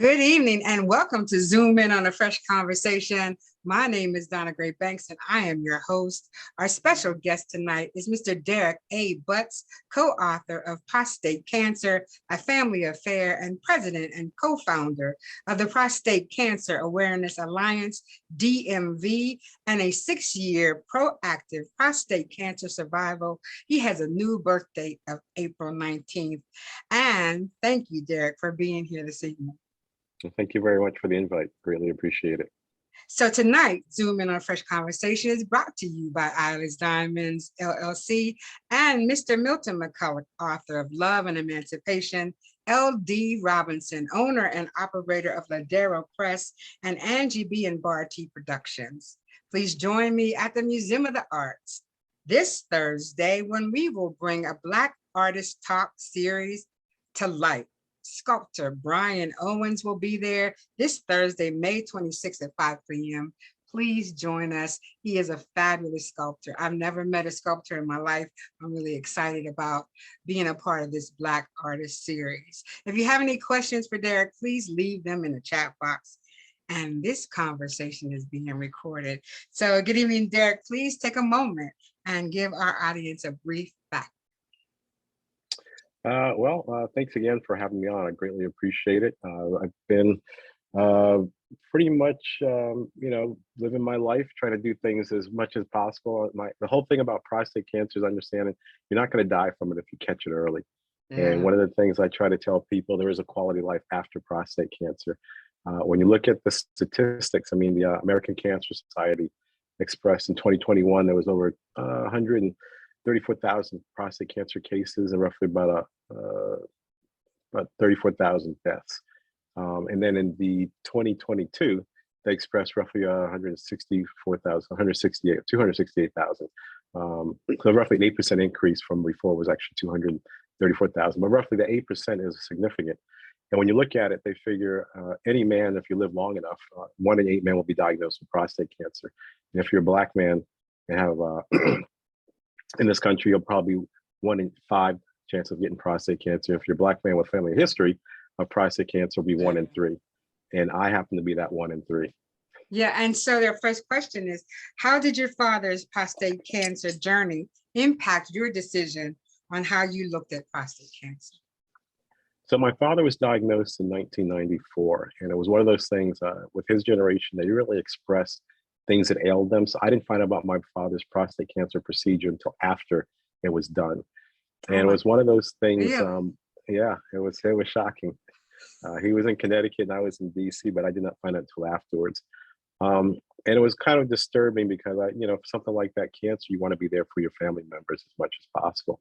Good evening and welcome to Zoom In on a Fresh Conversation. My name is Donna Gray Banks and I am your host. Our special guest tonight is Mr. Derrick A. Butts, co-author of Prostate Cancer, A Family Affair, and president and co-founder of the Prostate Cancer Awareness Alliance-DMV, and a 6-year proactive prostate cancer survival. He has a new birth date of April 19th. And thank you, Derrick, for being here this evening. Well, thank you very much for the invite. Greatly appreciate it. So tonight, Zoom In on a Fresh Conversation is brought to you by Iris Diamonds, LLC, and Mr. Milton McCulloch, author of Love and Emancipation, L.D. Robinson, owner and operator of Ladero Press, and Angie B. and Bar T Productions. Please join me at the Museum of the Arts this Thursday when we will bring a Black Artist Talk series to life. Sculptor Brian Owens will be there this Thursday, May 26th at 5 p.m. Please join us. He is a fabulous sculptor. I've never met a sculptor in my life. I'm really excited about being a part of this Black Artist series. If you have any questions for Derrick, please leave them in the chat box. And this conversation is being recorded. So good evening, Derrick. Please take a moment and give our audience a brief background. Thanks again for having me on. I greatly appreciate it. I've been pretty much, living my life, trying to do things as much as possible. The whole thing about prostate cancer is understanding you're not going to die from it if you catch it early. Yeah. And one of the things I try to tell people, there is a quality life after prostate cancer. When you look at the statistics, I mean, the American Cancer Society expressed in 2021, there was over 134,000 prostate cancer cases and roughly about 34,000 deaths. And then in the 2022, they expressed roughly 268,000. So roughly an 8% increase from before was actually 234,000, but roughly the 8% is significant. And when you look at it, they figure any man, if you live long enough, 1 in 8 men will be diagnosed with prostate cancer. And if you're a Black man and have in this country, you'll probably 1 in 5 chance of getting prostate cancer. If you're a Black man with family history of prostate cancer, will be 1 in 3. And I happen to be that 1 in 3. Yeah, and so their first question is, how did your father's prostate cancer journey impact your decision on how you looked at prostate cancer? So my father was diagnosed in 1994, and it was one of those things with his generation, they really expressed things that ailed them. So I didn't find out about my father's prostate cancer procedure until after it was done. And it was one of those things, yeah, it was shocking. He was in Connecticut and I was in DC, but I did not find out until afterwards. And it was kind of disturbing because something like that cancer, you want to be there for your family members as much as possible.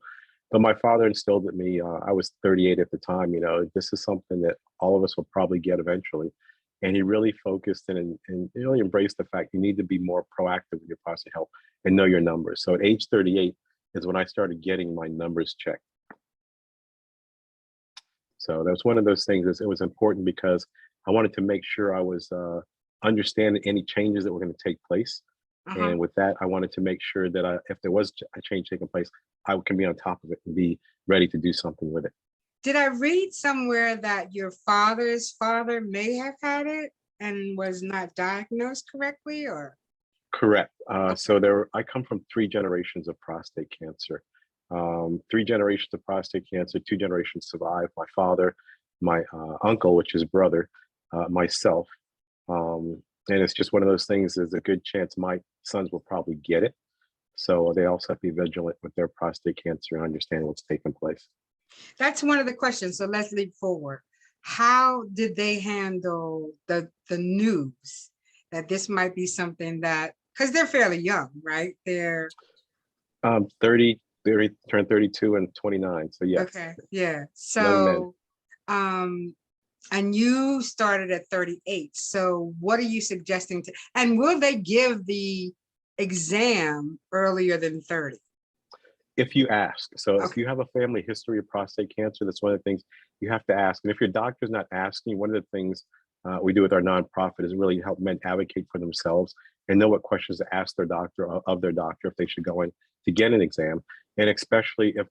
But my father instilled in me, I was 38 at the time, this is something that all of us will probably get eventually. And he really focused and really embraced the fact you need to be more proactive with your prostate health and know your numbers. So at age 38 is when I started getting my numbers checked. So that was one of those things. It was important because I wanted to make sure I was understanding any changes that were going to take place. And with that, I wanted to make sure that if there was a change taking place, I can be on top of it and be ready to do something with it. Did I read somewhere that your father's father may have had it and was not diagnosed correctly, or? Correct. So I come from 3 generations of prostate cancer. 3 generations of prostate cancer, 2 generations survived. My father, my uncle, which is brother, myself. And it's just one of those things, there's a good chance my sons will probably get it. So they also have to be vigilant with their prostate cancer and understand what's taking place. That's one of the questions. So let's leap forward. How did they handle the news that this might be something that, because they're fairly young, right? They're 30, turned 32 and 29. So yeah. Okay. Yeah. So and you started at 38. So what are you suggesting and will they give the exam earlier than 30? If you ask. So if you have a family history of prostate cancer, that's one of the things you have to ask. And if your doctor's not asking, one of the things we do with our nonprofit is really help men advocate for themselves and know what questions to ask their doctor of their doctor if they should go in to get an exam. And especially if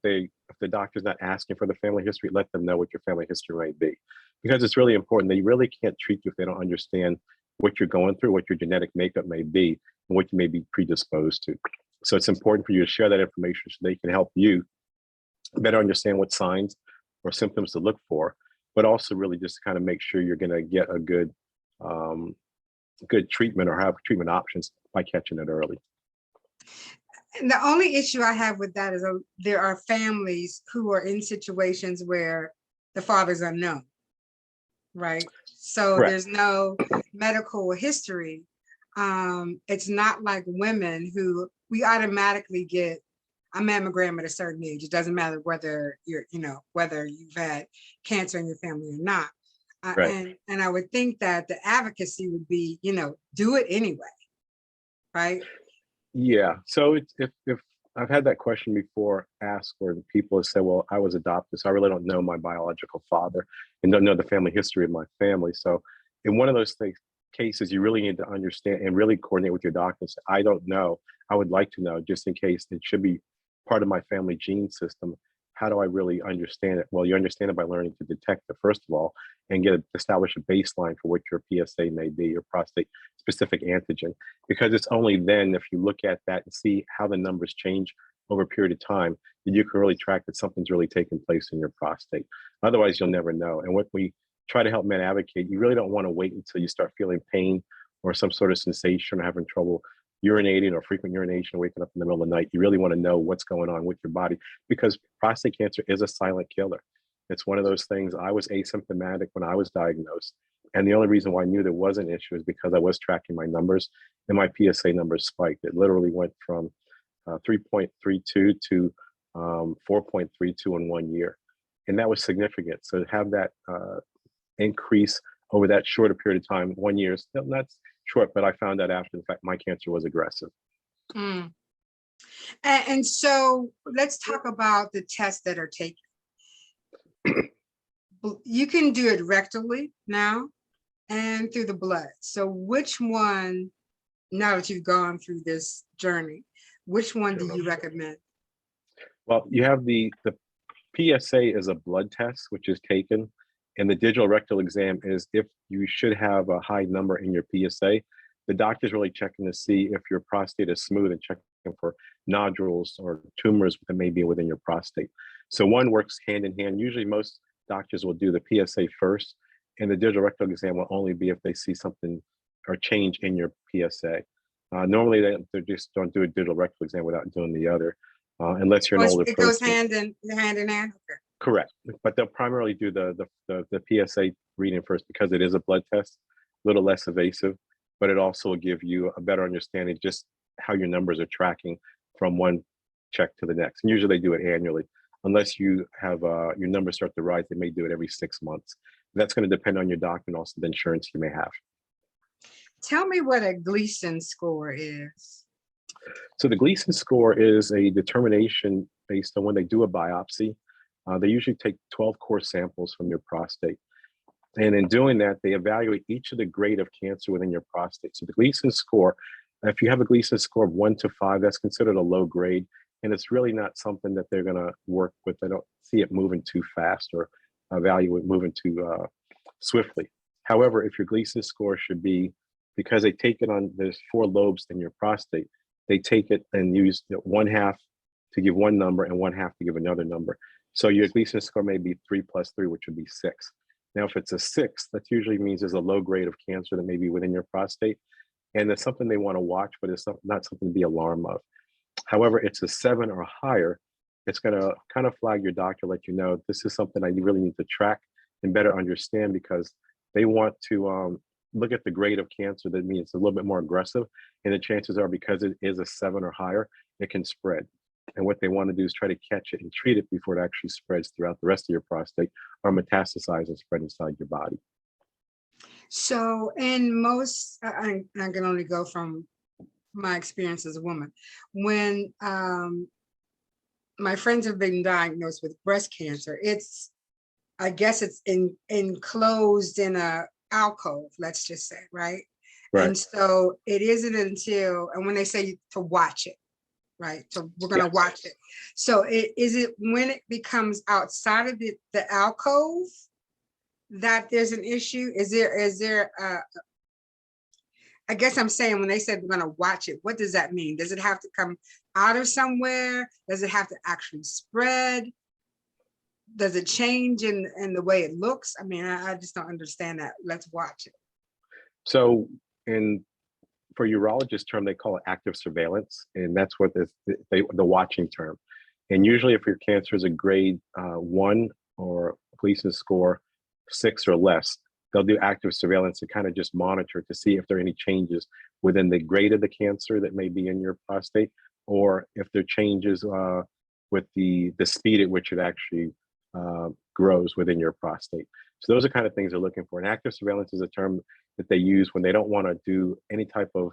the doctor's not asking for the family history, let them know what your family history might be. Because it's really important. They really can't treat you if they don't understand what you're going through, what your genetic makeup may be, and what you may be predisposed to. So it's important for you to share that information so they can help you better understand what signs or symptoms to look for, but also really just kind of make sure you're going to get a good treatment or have treatment options by catching it early. And the only issue I have with that is there are families who are in situations where the father's unknown, right? So Correct. there's no medical history. It's not like women who we automatically get a mammogram at a certain age. It doesn't matter whether whether you've had cancer in your family or not. Right. And I would think that the advocacy would be, do it anyway, right? Yeah. So if I've had that question before asked where people have said, well, I was adopted, so I really don't know my biological father and don't know the family history of my family. So in one of those cases, you really need to understand and really coordinate with your doctor and say, I don't know. I would like to know just in case it should be part of my family gene system. How do I really understand it? Well, you understand it by learning to detect it, first of all, and establish a baseline for what your PSA may be, your prostate specific antigen. Because it's only then, if you look at that and see how the numbers change over a period of time, that you can really track that something's really taking place in your prostate. Otherwise, you'll never know. And what we try to help men advocate, you really don't want to wait until you start feeling pain or some sort of sensation or having trouble urinating or frequent urination, waking up in the middle of the night. You really want to know what's going on with your body, because prostate cancer is a silent killer. It's one of those things. I was asymptomatic when I was diagnosed. And the only reason why I knew there was an issue is because I was tracking my numbers and my PSA numbers spiked. It literally went from 3.32 to 4.32 in 1 year. And that was significant. So to have that increase over that shorter period of time, 1 year, that's short, but I found out after the fact my cancer was aggressive. Mm. And so let's talk about the tests that are taken. You can do it rectally now and through the blood. So which one, now that you've gone through this journey, which one do you recommend? Well, you have the PSA is a blood test, which is taken, and the digital rectal exam is if you should have a high number in your PSA. The doctor's really checking to see if your prostate is smooth and checking for nodules or tumors that may be within your prostate. So one works hand in hand. Usually most doctors will do the PSA first, and the digital rectal exam will only be if they see something or change in your PSA. Normally they just don't do a digital rectal exam without doing the other, unless you're an older person. It goes hand in hand. Okay. Correct, but they'll primarily do the PSA reading first because it is a blood test, a little less invasive, but it also will give you a better understanding just how your numbers are tracking from one check to the next. And usually they do it annually, unless you have your numbers start to rise. They may do it every 6 months. That's going to depend on your doctor and also the insurance you may have. Tell me what a Gleason score is. So the Gleason score is a determination based on when they do a biopsy. They usually take 12 core samples from your prostate. And in doing that, they evaluate each of the grade of cancer within your prostate. So the Gleason score, if you have a Gleason score of 1 to 5, that's considered a low grade. And it's really not something that they're going to work with. They don't see it moving too fast or evaluate moving too swiftly. However, if your Gleason score should be, because they take it on, there's 4 lobes in your prostate, they take it and use one half to give one number and one half to give another number. So your Gleason score may be 3 plus 3, which would be 6. Now, if it's a 6, that usually means there's a low grade of cancer that may be within your prostate. And it's something they want to watch, but it's not something to be alarmed of. However, it's a 7 or higher, it's going to kind of flag your doctor, let you know this is something I really need to track and better understand, because they want to look at the grade of cancer. That means it's a little bit more aggressive. And the chances are, because it is a 7 or higher, it can spread. And what they want to do is try to catch it and treat it before it actually spreads throughout the rest of your prostate or metastasize and spread inside your body. So in most, I can only go from my experience as a woman, when my friends have been diagnosed with breast cancer, I guess it's enclosed in a alcove, let's just say, right? Right. And so it isn't until, and when they say to watch it, right? So we're going to Yes. watch it. So is it when it becomes outside of the alcove that there's an issue? Is there I guess I'm saying when they said we're going to watch it, what does that mean? Does it have to come out of somewhere? Does it have to actually spread? Does it change in the way it looks? I mean, I just don't understand that. Let's watch it. So for urologist term, they call it active surveillance, and that's what the watching term. And usually if your cancer is a grade 1 or Gleason score 6 or less, they'll do active surveillance to kind of just monitor to see if there are any changes within the grade of the cancer that may be in your prostate, or if there are changes with the speed at which it actually grows within your prostate. So those are kind of things they're looking for. And active surveillance is a term that they use when they don't want to do any type of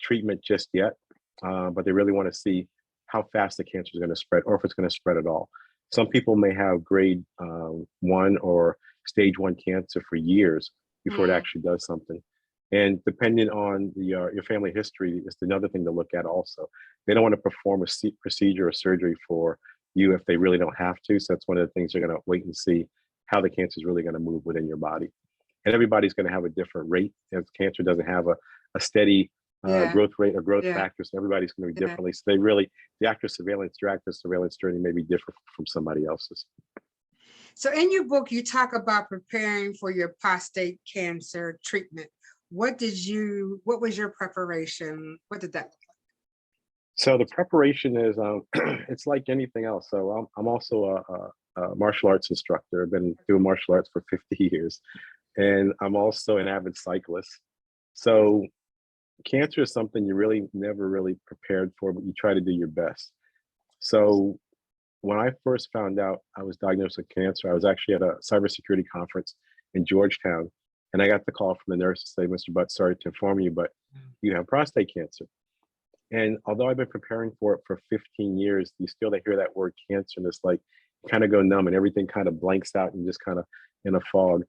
treatment just yet, but they really want to see how fast the cancer is going to spread, or if it's going to spread at all. Some people may have grade 1 or stage 1 cancer for years before it actually does something. And depending on your family history is another thing to look at also. They don't want to perform a procedure or surgery for you if they really don't have to. So that's one of the things they're going to wait and see how the cancer is really going to move within your body. And everybody's going to have a different rate. As cancer doesn't have a steady growth rate or growth factor, so everybody's going to be differently. So they really, your active surveillance journey may be different from somebody else's. So in your book, you talk about preparing for your prostate cancer treatment. What was your preparation? What did that look like? So the preparation is, it's like anything else. So I'm also a martial arts instructor. I've been doing martial arts for 50 years. And I'm also an avid cyclist. So cancer is something you really never really prepared for, but you try to do your best. So when I first found out I was diagnosed with cancer, I was actually at a cybersecurity conference in Georgetown. And I got the call from the nurse to say, "Mr. Butt, sorry to inform you, but you have prostate cancer." And although I've been preparing for it for 15 years, you still hear that word cancer and it's like kind of go numb and everything kind of blanks out and just kind of in a fog.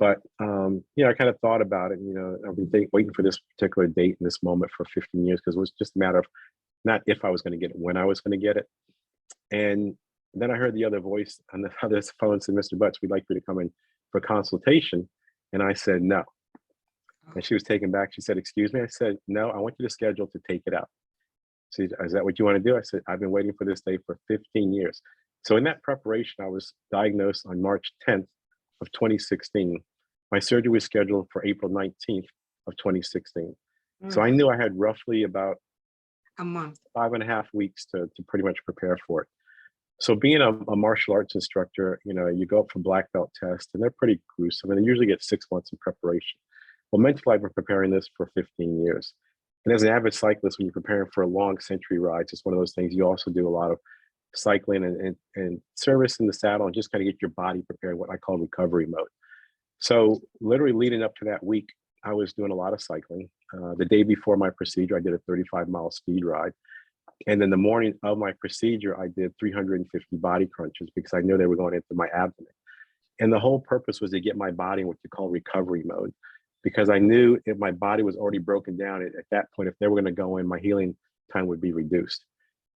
But I kind of thought about it. I've been waiting for this particular date and this moment for 15 years because it was just a matter of not if I was going to get it, when I was going to get it. And then I heard the other voice on the other phone said, "Mr. Butts, we'd like you to come in for consultation." And I said, "No." And she was taken back. She said, "Excuse me?" I said, "No, I want you to schedule to take it out." She said, "Is that what you want to do?" I said, "I've been waiting for this day for 15 years. So in that preparation, I was diagnosed on March 10th of 2016. My surgery was scheduled for April 19th of 2016. So I knew I had roughly about a month, 5.5 weeks to pretty much prepare for it. So being a martial arts instructor, you go up for black belt tests and they're pretty gruesome. And they usually get 6 months in preparation. Well, mentally, I've been preparing this for 15 years. And as an avid cyclist, when you're preparing for a long century rides, it's one of those things you also do a lot of cycling and service in the saddle and just kind of get your body prepared, what I call recovery mode. So literally leading up to that week, I was doing a lot of cycling. The day before my procedure, I did a 35-mile speed ride. And then the morning of my procedure, I did 350 body crunches because I knew they were going into my abdomen. And the whole purpose was to get my body in what you call recovery mode, because I knew if my body was already broken down at that point, if they were going to go in, my healing time would be reduced.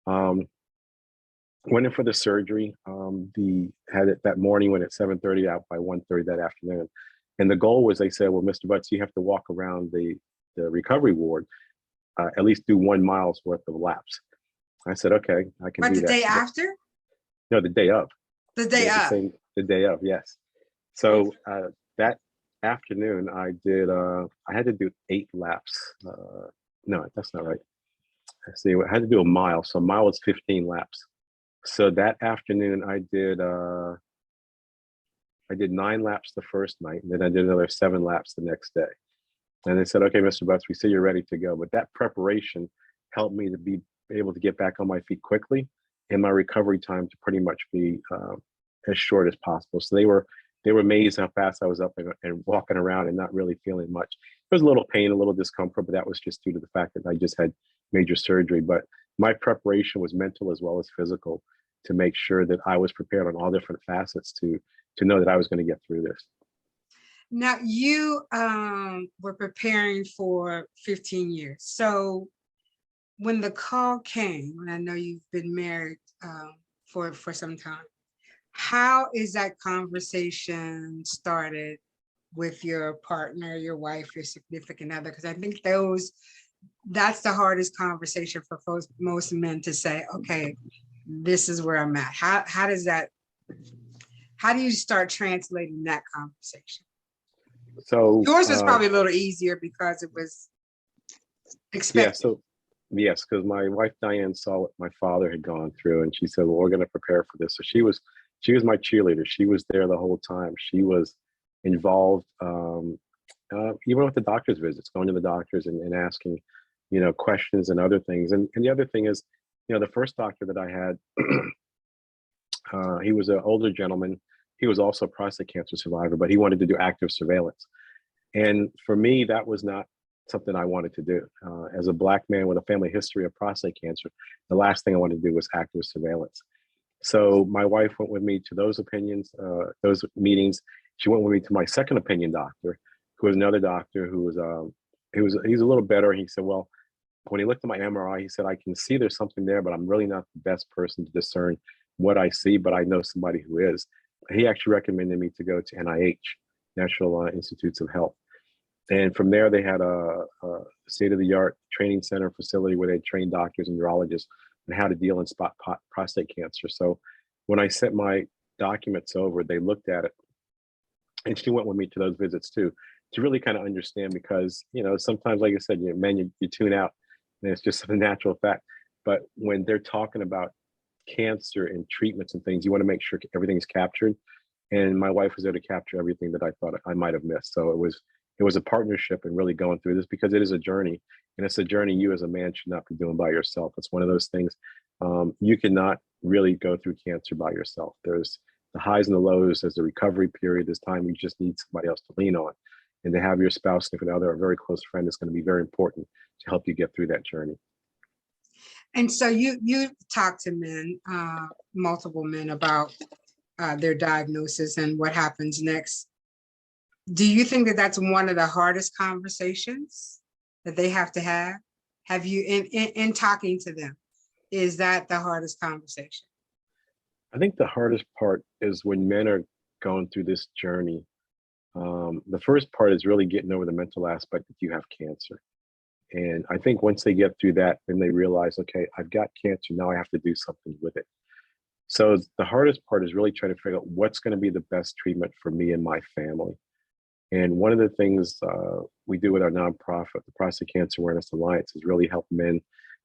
Went in for the surgery. Had it that morning, went at 7:30, out by 1:30 that afternoon. And the goal was, they said, "Well, Mr. Butts, you have to walk around the recovery ward, at least do 1 mile's worth of laps." I said, "Okay, I can do that." But the day after? No, the day of. The day of. The day of, yes. So that afternoon, I had to do 8 laps. No, that's not right. Let's see, I had to do a mile. So a mile is 15 laps. So that afternoon, I did 9 laps the first night, and then I did another 7 laps the next day. And they said, "Okay, Mr. Butts, we see you're ready to go." But that preparation helped me to be able to get back on my feet quickly, and my recovery time to pretty much be as short as possible. So they were amazed how fast I was up and walking around and not really feeling much. There was a little pain, a little discomfort, but that was just due to the fact that I just had major surgery. But my preparation was mental as well as physical to make sure that I was prepared on all different facets to know that I was going to get through this. Now you were preparing for 15 years. So when the call came, and I know you've been married for some time, how is that conversation started with your partner, your wife, your significant other? Because I think that's the hardest conversation for most men to say, okay, this is where I'm at. How do you start translating that conversation? So Yours was probably a little easier because it was expected. Yes, because my wife Diane saw what my father had gone through, and she said, "Well, we're going to prepare for this." So she was my cheerleader. She was there the whole time. She was involved, even with the doctor's visits, going to the doctors and asking, questions and other things. And the other thing is, the first doctor that I had, he was an older gentleman. He was also a prostate cancer survivor, but he wanted to do active surveillance. And for me, that was not something I wanted to do. As a Black man with a family history of prostate cancer, the last thing I wanted to do was active surveillance. So my wife went with me to those those meetings. She went with me to my second opinion doctor, who was another doctor who was, he's a little better. He said, well, when he looked at my MRI, he said, I can see there's something there, but I'm really not the best person to discern what I see, but I know somebody who is. He actually recommended me to go to NIH, National Institutes of Health. And from there, they had a state-of-the-art training center facility where they trained doctors and urologists on how to deal and spot prostate cancer. So when I sent my documents over, they looked at it, and she went with me to those visits too, to really kind of understand, because, sometimes, like I said, men, you tune out, and it's just a natural fact. But when they're talking about cancer and treatments and things, you want to make sure everything is captured. And my wife was there to capture everything that I thought I might have missed. So it was a partnership and really going through this, because it is a journey, and it's a journey you as a man should not be doing by yourself. It's one of those things. You cannot really go through cancer by yourself. There's the highs and the lows. There's the recovery period. There's time you just need somebody else to lean on, and to have your spouse, significant other, a very close friend is going to be very important to help you get through that journey. And so you talk to men, multiple men, about their diagnosis and what happens next. Do you think that that's one of the hardest conversations that they have to have? Have you, in talking to them, is that the hardest conversation? I think the hardest part is when men are going through this journey. The first part is really getting over the mental aspect that you have cancer. And I think once they get through that, then they realize, okay, I've got cancer, now I have to do something with it. So the hardest part is really trying to figure out what's going to be the best treatment for me and my family. And one of the things we do with our nonprofit, the Prostate Cancer Awareness Alliance, is really help men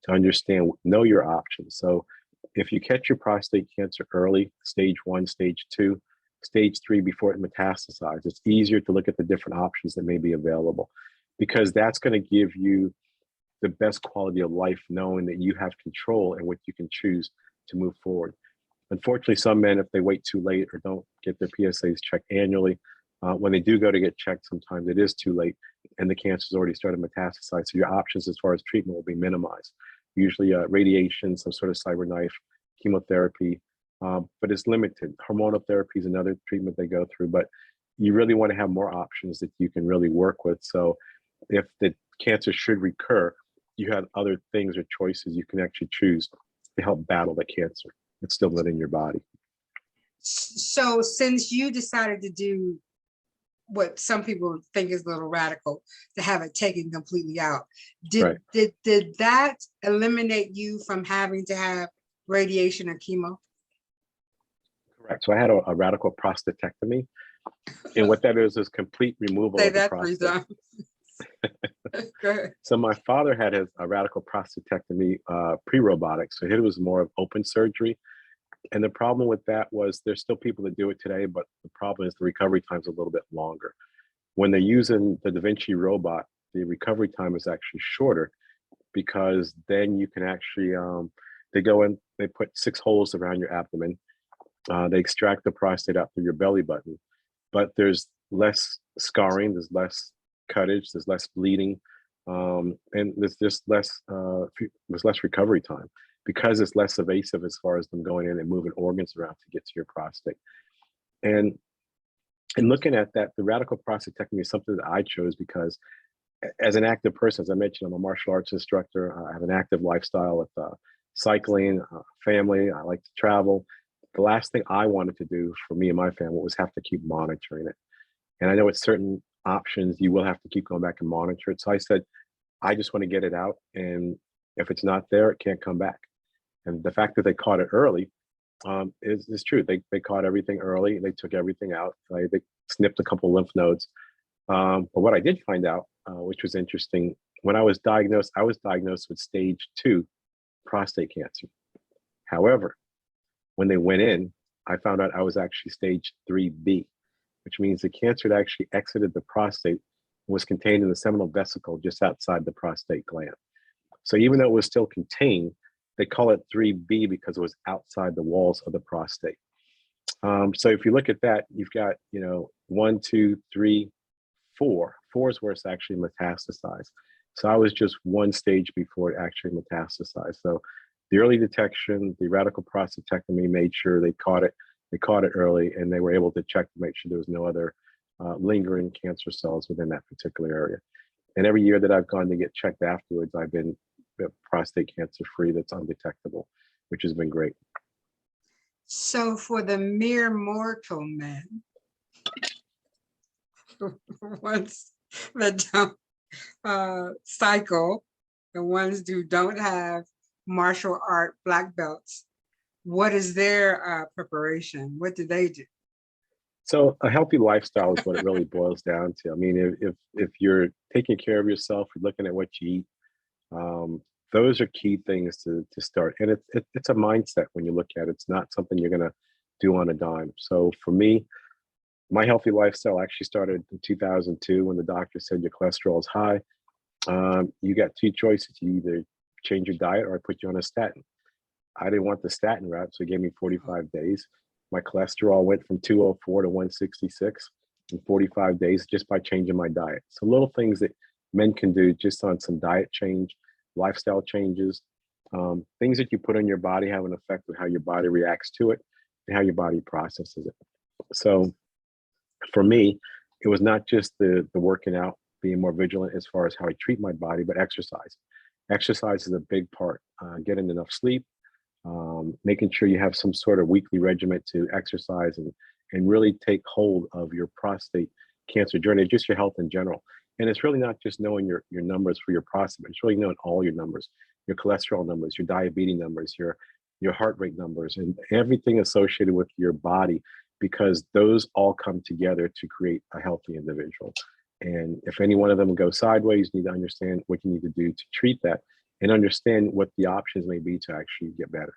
to understand, know your options. So if you catch your prostate cancer early, stage 1, stage 2, stage 3, before it metastasizes, it's easier to look at the different options that may be available, because that's going to give you the best quality of life, knowing that you have control and what you can choose to move forward. Unfortunately, some men, if they wait too late or don't get their PSAs checked annually, when they do go to get checked, sometimes it is too late and the cancer's already started to metastasize. So your options as far as treatment will be minimized. Usually radiation, some sort of cyber knife, chemotherapy, but it's limited. Hormonal therapy is another treatment they go through, but you really want to have more options that you can really work with. So if the cancer should recur, you have other things or choices you can actually choose to help battle the cancer. It's still within your body. So since you decided to do what some people think is a little radical, to have it taken completely out, did that eliminate you from having to have radiation or chemo? Correct. So I had a radical prostatectomy, and what that is complete removal of the prostate. So my father had a radical prostatectomy pre-robotic, so his was more of open surgery. And the problem with that was there's still people that do it today, but the problem is the recovery time is a little bit longer. When they're using the Da Vinci robot, the recovery time is actually shorter, because then you can actually, they go in, they put 6 holes around your abdomen. They extract the prostate out through your belly button, but there's less scarring, there's less cuttage, there's less bleeding, and there's just less recovery time, because it's less invasive as far as them going in and moving organs around to get to your prostate. And looking at that, the radical prostatectomy is something that I chose because as an active person, as I mentioned, I'm a martial arts instructor. I have an active lifestyle with cycling, family. I like to travel. The last thing I wanted to do for me and my family was have to keep monitoring it. And I know with certain options, you will have to keep going back and monitor it. So I said, I just want to get it out. And if it's not there, it can't come back. And the fact that they caught it early is true. They caught everything early. They took everything out. They snipped a couple lymph nodes. But what I did find out, which was interesting, when I was diagnosed with stage 2 prostate cancer. However, when they went in, I found out I was actually stage 3B, which means the cancer had actually exited the prostate and was contained in the seminal vesicle just outside the prostate gland. So even though it was still contained, they call it 3B because it was outside the walls of the prostate. So if you look at that, you've got, 1, 2, 3, 4. 4 is where it's actually metastasized. So I was just one stage before it actually metastasized. So the early detection, the radical prostatectomy made sure they caught it. They caught it early, and they were able to check to make sure there was no other lingering cancer cells within that particular area. And every year that I've gone to get checked afterwards, I've been prostate cancer free. That's undetectable, which has been great. So for the mere mortal men, ones that don't cycle, the ones who don't have martial art black belts, what is their preparation? What do they do? So a healthy lifestyle is what it really boils down to. I mean, if you're taking care of yourself, you're looking at what you eat, those are key things to start. And it's a mindset when you look at it. It's not something you're gonna do on a dime. So for me, my healthy lifestyle actually started in 2002 when the doctor said your cholesterol is high. You got two choices. You either change your diet or I put you on a statin. I didn't want the statin route, so he gave me 45 days. My cholesterol went from 204 to 166 in 45 days just by changing my diet. So little things that men can do just on some diet change, lifestyle changes, things that you put on your body have an effect on how your body reacts to it and how your body processes it. So for me, it was not just the working out, being more vigilant as far as how I treat my body, but exercise. Exercise is a big part. Getting enough sleep, making sure you have some sort of weekly regimen to exercise and really take hold of your prostate cancer journey, just your health in general. And it's really not just knowing your numbers for your prostate, but it's really knowing all your numbers, your cholesterol numbers, your diabetes numbers, your heart rate numbers, and everything associated with your body, because those all come together to create a healthy individual. And if any one of them go sideways, you need to understand what you need to do to treat that and understand what the options may be to actually get better.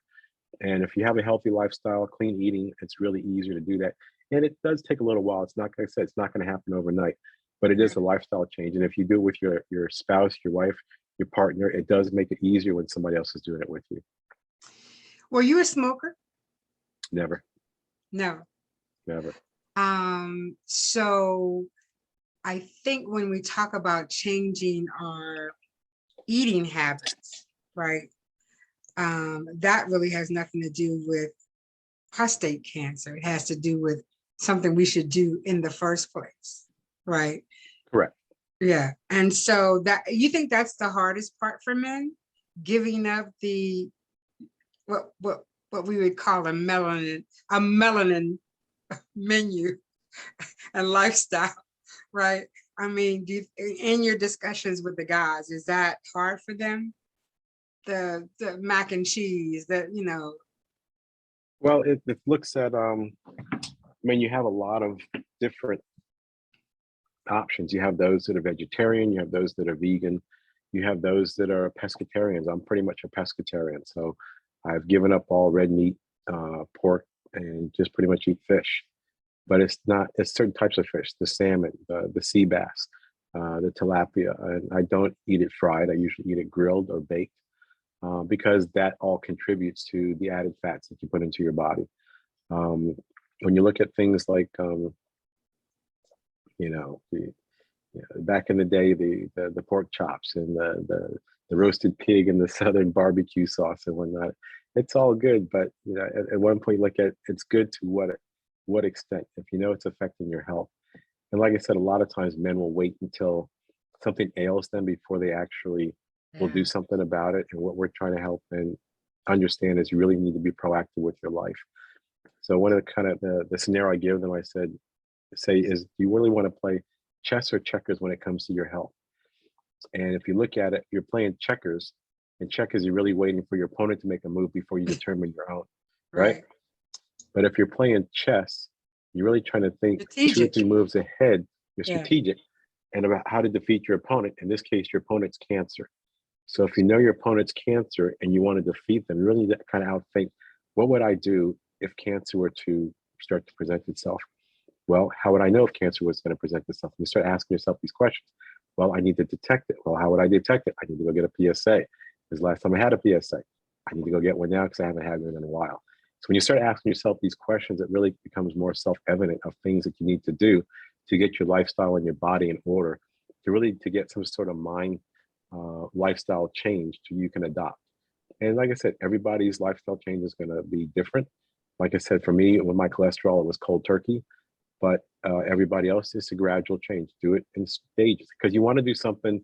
And if you have a healthy lifestyle, clean eating, it's really easier to do that. And it does take a little while. It's not, like I said, it's not going to happen overnight, but it is a lifestyle change. And if you do it with your spouse, your wife, your partner, it does make it easier when somebody else is doing it with you. Were you a smoker? Never. No. Never. So I think when we talk about changing our eating habits, right? That really has nothing to do with prostate cancer. It has to do with something we should do in the first place, right? Correct. Yeah. And so that, you think that's the hardest part for men, giving up the what we would call a melanin menu and lifestyle, right? I mean, in your discussions with the guys, is that hard for them? The mac and cheese, Well, it looks at, I mean, you have a lot of different options. You have those that are vegetarian, you have those that are vegan, you have those that are pescatarians. I'm pretty much a pescatarian. So I've given up all red meat, pork, and just pretty much eat fish. But it's certain types of fish, the salmon, the sea bass, the tilapia. And I don't eat it fried. I usually eat it grilled or baked. Because that all contributes to the added fats that you put into your body. When you look at things like, back in the day, the pork chops and the roasted pig and the southern barbecue sauce and whatnot, it's all good. But at one point, look at it's good to what extent, if you know it's affecting your health. And like I said, a lot of times men will wait until something ails them before they actually will do something about it. And what we're trying to help and understand is you really need to be proactive with your life. So one of the kind of the scenario I give them, I say is, do you really want to play chess or checkers when it comes to your health? And if you look at it, you're playing checkers, and checkers, you're really waiting for your opponent to make a move before you determine your own, right? But if you're playing chess, you're really trying to think two or three moves ahead. You're strategic and about how to defeat your opponent. In this case, your opponent's cancer. So if you know your opponent's cancer and you want to defeat them, you really need to kind of outthink, what would I do if cancer were to start to present itself? Well, how would I know if cancer was going to present itself? You start asking yourself these questions. Well, I need to detect it. Well, how would I detect it? I need to go get a PSA. Because last time I had a PSA, I need to go get one now because I haven't had one in a while. So when you start asking yourself these questions, it really becomes more self-evident of things that you need to do to get your lifestyle and your body in order, to get some sort of mind lifestyle change you can adopt. And like I said, everybody's lifestyle change is going to be different. Like I said, for me, with my cholesterol, it was cold turkey. But everybody else, is a gradual change. Do it in stages, because you want to do something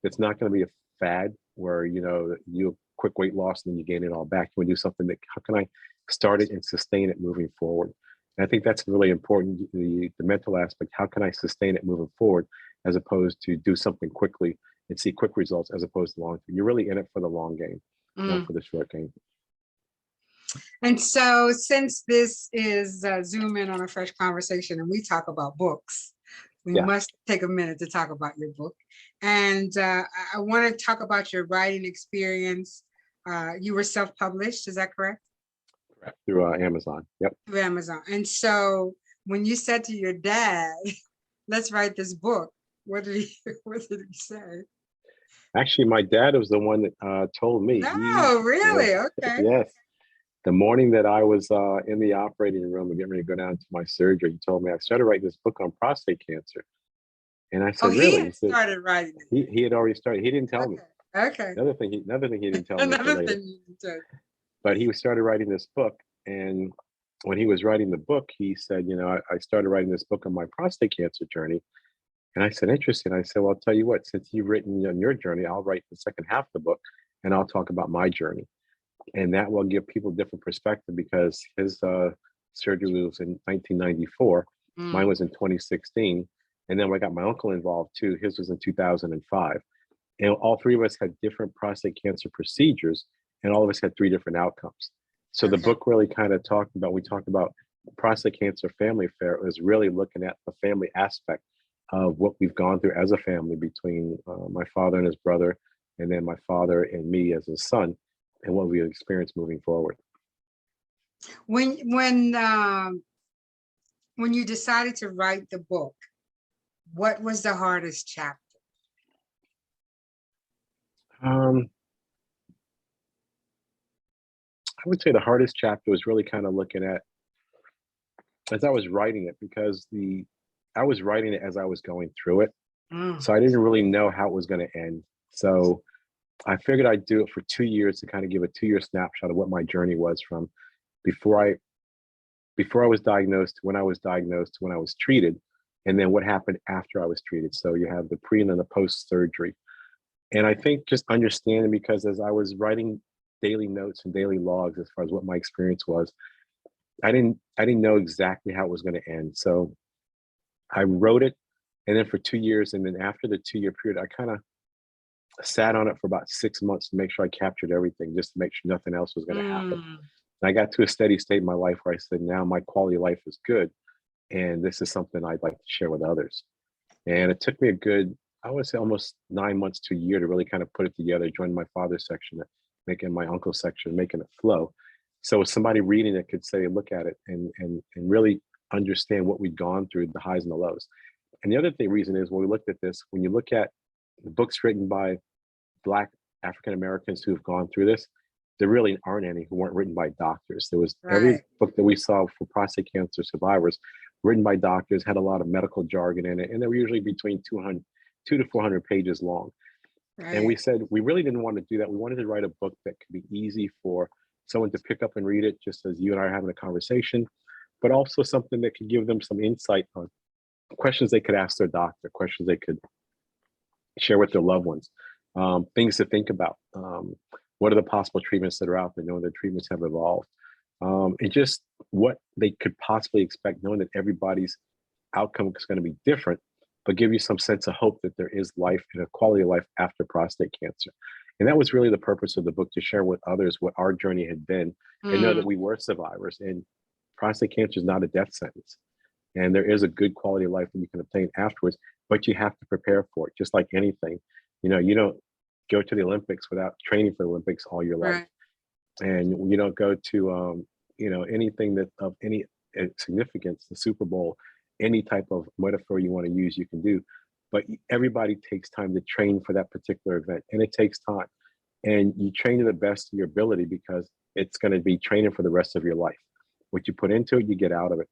that's not going to be a fad where, you quick weight loss and then you gain it all back. You want to do something that, how can I start it and sustain it moving forward? And I think that's really important, the mental aspect. How can I sustain it moving forward, as opposed to do something quickly and see quick results, as opposed to long term. You're really in it for the long game, not for the short game. And so, since this is Zoom in on a fresh conversation and we talk about books, we must take a minute to talk about your book. And I want to talk about your writing experience. You were self-published, is that correct? Correct. Through Amazon. Yep. Through Amazon. And so when you said to your dad, let's write this book, what did he say? Actually, my dad was the one that told me. No, really? Okay. Yes. The morning that I was in the operating room and getting ready to go down to my surgery, he told me I started writing this book on prostate cancer. And I said, really? He started writing it. He had already started. He didn't tell me. Okay. Another thing he didn't tell me. Another thing you didn't tell me. But he started writing this book. And when he was writing the book, he said, I started writing this book on my prostate cancer journey. And I said, interesting. I said, well, I'll tell you what, since you've written on your journey, I'll write the second half of the book and I'll talk about my journey. And that will give people different perspective, because his surgery was in 1994. Mine was in 2016. And then I got my uncle involved too. His was in 2005. And all three of us had different prostate cancer procedures, and all of us had 3 different outcomes. So the book really kind of we talked about prostate cancer family affair. It was really looking at the family aspect of what we've gone through as a family, between my father and his brother, and then my father and me as his son, and what we experienced moving forward. When you decided to write the book, what was the hardest chapter? I would say the hardest chapter was really kind of looking at, as I was writing it, because I was writing it as I was going through it. So I didn't really know how it was going to end. So I figured I'd do it for 2 years to kind of give a 2-year snapshot of what my journey was from before I was diagnosed, when I was diagnosed, when I was treated, and then what happened after I was treated. So you have the pre and then the post surgery. And I think just understanding, because as I was writing daily notes and daily logs as far as what my experience was, I didn't know exactly how it was going to end. So I wrote it, and then for 2 years, and then after the 2-year period, I kind of sat on it for about 6 months to make sure I captured everything, just to make sure nothing else was going to happen. And I got to a steady state in my life where I said, now my quality of life is good, and this is something I'd like to share with others. And it took me a good, I would say almost 9 months to a year to really kind of put it together, join my father's section, making my uncle's section, making it flow. So somebody reading it could say, look at it and really understand what we'd gone through, the highs and the lows. And the other reason is, when we looked at this, when you look at the books written by Black African Americans who have gone through this, there really aren't any who weren't written by doctors. There was every book that we saw for prostate cancer survivors written by doctors, had a lot of medical jargon in it, and they were usually between 200 to 400 pages long. And we said we really didn't want to do that. We wanted to write a book that could be easy for someone to pick up and read it, just as you and I are having a conversation, but also something that could give them some insight on questions they could ask their doctor, questions they could share with their loved ones, things to think about. What are the possible treatments that are out there, knowing that treatments have evolved, and just what they could possibly expect, knowing that everybody's outcome is going to be different, but give you some sense of hope that there is life and a quality of life after prostate cancer. And that was really the purpose of the book, to share with others what our journey had been and know that we were survivors. And prostate cancer is not a death sentence. And there is a good quality of life that you can obtain afterwards, but you have to prepare for it, just like anything. You don't go to the Olympics without training for the Olympics all your life. Right. And you don't go to, anything that of any significance, the Super Bowl, any type of metaphor you want to use, you can do. But everybody takes time to train for that particular event, and it takes time. And you train to the best of your ability, because it's going to be training for the rest of your life. What you put into it, you get out of it.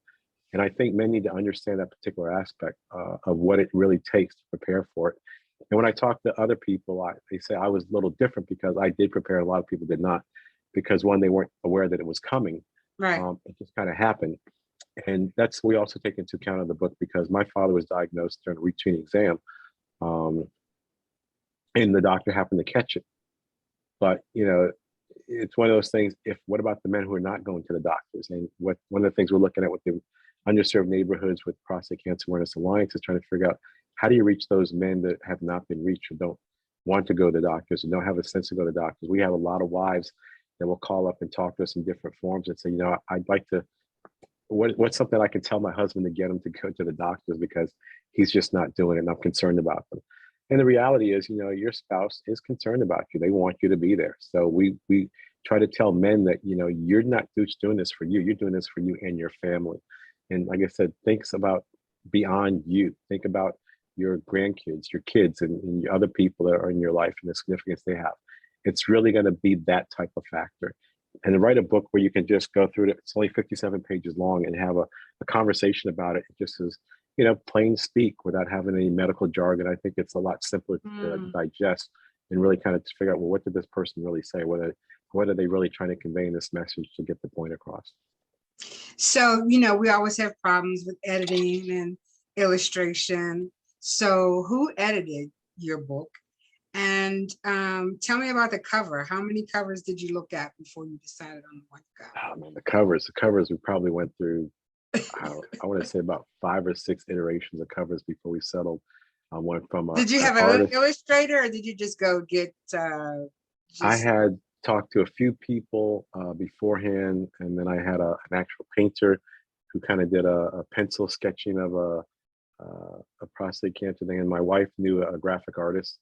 And I think men need to understand that particular aspect of what it really takes to prepare for it. And when I talk to other people, they say I was a little different because I did prepare. A lot of people did not, because one, they weren't aware that it was coming. Right. It just kind of happened. And that's, we also take into account in the book, because my father was diagnosed during a routine exam, and the doctor happened to catch it. But it's one of those things. What about the men who are not going to the doctors? And one of the things we're looking at with the underserved neighborhoods with Prostate Cancer Awareness Alliance is trying to figure out, how do you reach those men that have not been reached, or don't want to go to the doctors, and don't have a sense to go to the doctors. We have a lot of wives that will call up and talk to us in different forms and say, I'd like to, what's something I can tell my husband to get him to go to the doctors, because he's just not doing it, and I'm concerned about them. And the reality is, your spouse is concerned about you. They want you to be there. So we try to tell men that, you're not just doing this for you. You're doing this for you and your family. And like I said, think about beyond you. Think about your grandkids, your kids, and your other people that are in your life, and the significance they have. It's really going to be that type of factor. And to write a book where you can just go through it, it's only 57 pages long, and have a conversation about it, just as, plain speak, without having any medical jargon. I think it's a lot simpler to digest, and really kind of figure out, well, what did this person really say? What are they really trying to convey in this message to get the point across? So, we always have problems with editing and illustration. So who edited your book? And tell me about the cover. How many covers did you look at before you decided on the one to go? Oh, man, the covers, we probably went through, I want to say about 5 or 6 iterations of covers before we settled on one from Did you an have an artist. illustrator, or did you just go get I had talked to a few people beforehand, and then I had an actual painter who kind of did a pencil sketching of a prostate cancer thing. And my wife knew a graphic artist,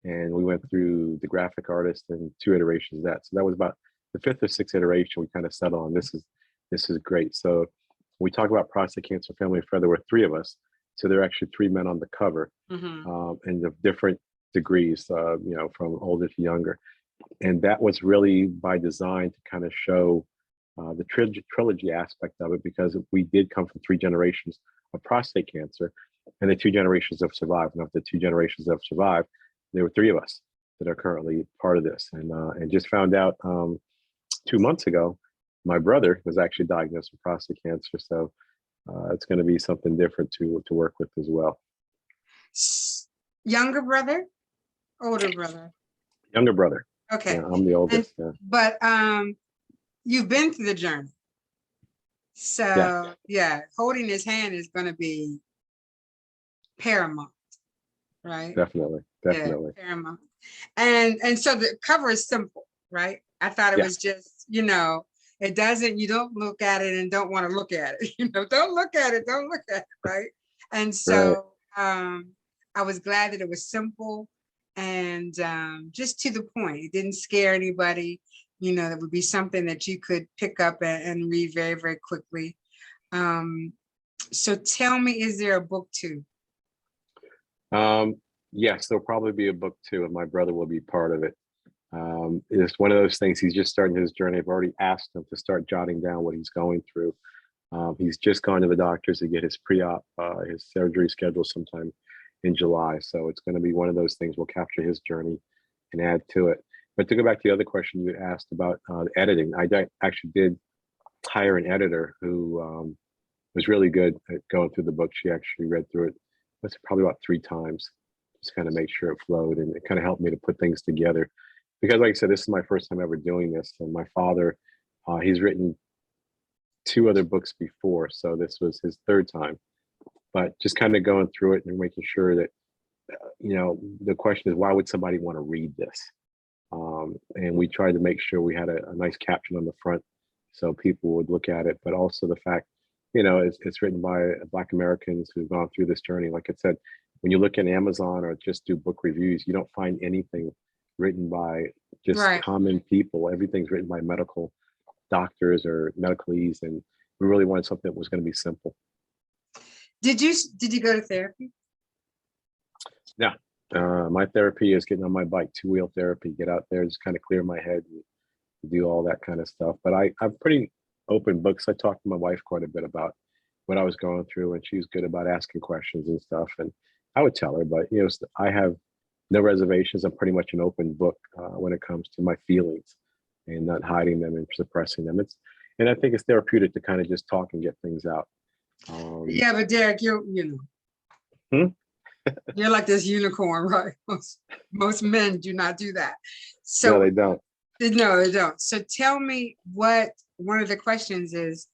and we went through the graphic artist and 2 iterations of that. So that was about the 5th or 6th iteration. We kind of settled on this is great. So when we talk about Prostate Cancer Family Affair, there were 3 of us. So there are actually 3 men on the cover, and of different degrees, from older to younger. And that was really by design, to kind of show the trilogy aspect of it, because we did come from 3 generations of prostate cancer, and the 2 generations have survived. And of the 2 generations that have survived, there were 3 of us that are currently part of this. And just found out 2 months ago, my brother was actually diagnosed with prostate cancer. So it's going to be something different to work with as well. Younger brother, older brother? Younger brother. Okay. Yeah, I'm the oldest. But you've been through the journey. So yeah, holding his hand is going to be paramount, right? Definitely. Yeah, paramount. And so the cover is simple, right? I thought it was just, it doesn't, you don't look at it and don't want to look at it, don't look at it, right? And so I was glad that it was simple and just to the point. It didn't scare anybody. That would be something that you could pick up and read very, very quickly. So tell me, is there a book 2? Yes, there'll probably be a book 2, and my brother will be part of it. It's one of those things. He's just starting his journey. I've already asked him to start jotting down what he's going through. He's just gone to the doctors to get his pre-op, his surgery scheduled sometime in July. So it's going to be one of those things. We'll capture his journey and add to it. But to go back to the other question you asked about editing, I actually did hire an editor who was really good at going through the book. She actually read through it, probably about 3 times. just kind of make sure it flowed, and it kind of helped me to put things together. Because like I said, this is my first time ever doing this. And my father, he's written 2 other books before, so this was his 3rd time. But just kind of going through it and making sure that, the question is, why would somebody want to read this? And we tried to make sure we had a nice caption on the front so people would look at it, but also the fact, it's written by Black Americans who've gone through this journey. Like I said, when you look at Amazon or just do book reviews, you don't find anything written by just common people. Everything's written by medical doctors or medicalese, and we really wanted something that was going to be simple. Did you go to therapy? Yeah. My therapy is getting on my bike, 2-wheel therapy, get out there, just kind of clear my head and do all that kind of stuff. But I'm pretty open books. I talked to my wife quite a bit about what I was going through, and she was good about asking questions and stuff. And I would tell her, but I have no reservations. I'm pretty much an open book when it comes to my feelings and not hiding them and suppressing them. And I think it's therapeutic to kind of just talk and get things out. Yeah, but Derrick, you're like this unicorn, right? Most men do not do that. So no, they don't. No, they don't. So tell me what one of the questions is,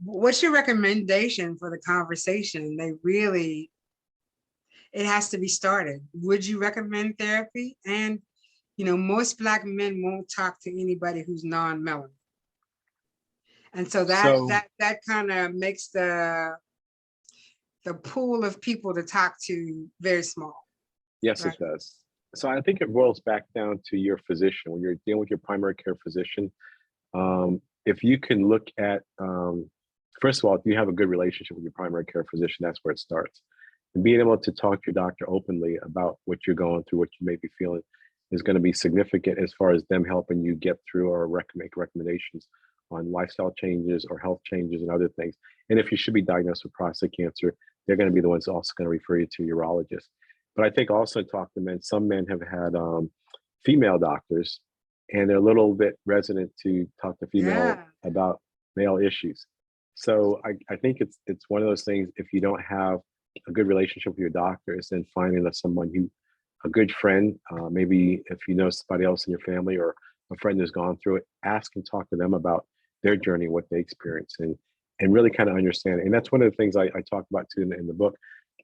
what's your recommendation for the conversation? It has to be started. Would you recommend therapy? And, most Black men won't talk to anybody who's non-melanin. And so that kind of makes the pool of people to talk to very small. Yes, right? It does. So I think it boils back down to your physician. When you're dealing with your primary care physician, if you can look at, first of all, if you have a good relationship with your primary care physician, that's where it starts. And being able to talk to your doctor openly about what you're going through, what you may be feeling, is going to be significant as far as them helping you get through or make recommendations on lifestyle changes or health changes and other things. And if you should be diagnosed with prostate cancer, they're going to be the ones also going to refer you to a urologist. But I think also talk to men. Some men have had female doctors, and they're a little bit reticent to talk to female about male issues. So I think it's one of those things. If you don't have a good relationship with your doctor, is then finding a good friend, maybe if you know somebody else in your family or a friend who's gone through it, ask and talk to them about their journey, what they experience, and really kind of understand it. And that's one of the things I talk about too in the book,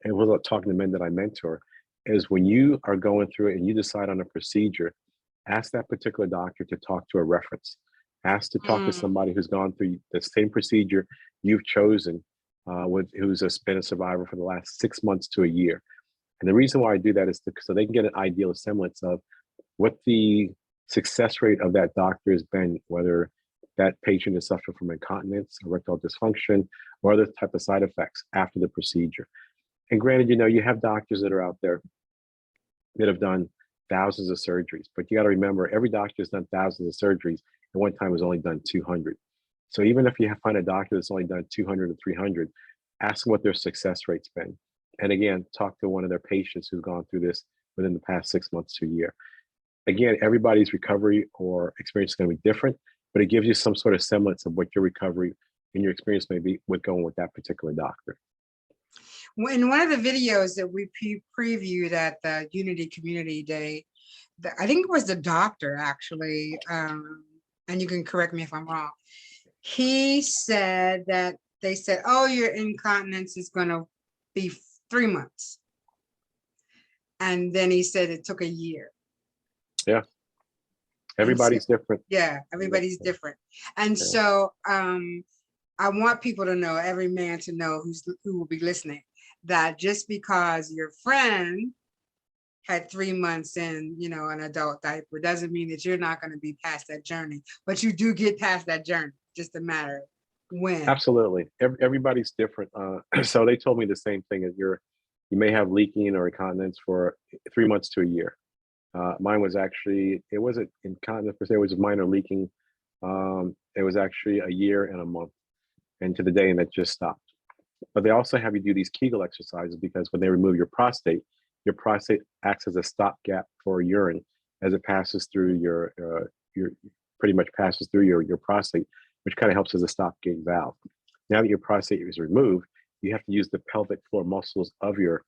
and was about talking to men that I mentor, is when you are going through it and you decide on a procedure, ask that particular doctor to talk to a reference. Ask to talk to somebody who's gone through the same procedure you've chosen, who's been a survivor for the last 6 months to a year. And the reason why I do that is so they can get an ideal semblance of what the success rate of that doctor has been, whether that patient is suffering from incontinence, erectile dysfunction, or other type of side effects after the procedure. And granted, you have doctors that are out there that have done thousands of surgeries, but you got to remember, every doctor has done thousands of surgeries, and one time has only done 200. So even if you find a doctor that's only done 200 or 300, ask them what their success rate's been. And again, talk to one of their patients who's gone through this within the past 6 months to a year. Again, everybody's recovery or experience is going to be different, but it gives you some sort of semblance of what your recovery and your experience may be with going with that particular doctor. In one of the videos that we previewed at the Unity Community Day, I think it was the doctor actually, and you can correct me if I'm wrong, he said that they said, oh, your incontinence is going to be 3 months. And then he said it took a year. Yeah. Everybody's different. Yeah, everybody's different. And so I want people to know, every man to know who will be listening, that just because your friend had 3 months in, an adult diaper, doesn't mean that you're not going to be past that journey, but you do get past that journey, just a matter of when. Absolutely. Everybody's different. So they told me the same thing, as you may have leaking or incontinence for 3 months to a year. Mine was actually, it wasn't incontinence per se, it was minor leaking. It was actually a year and a month, and to the day, and it just stopped. But they also have you do these Kegel exercises, because when they remove your prostate acts as a stopgap for urine as it passes through your pretty much passes through your prostate, which kind of helps as a stopgap valve. Now that your prostate is removed, you have to use the pelvic floor muscles of your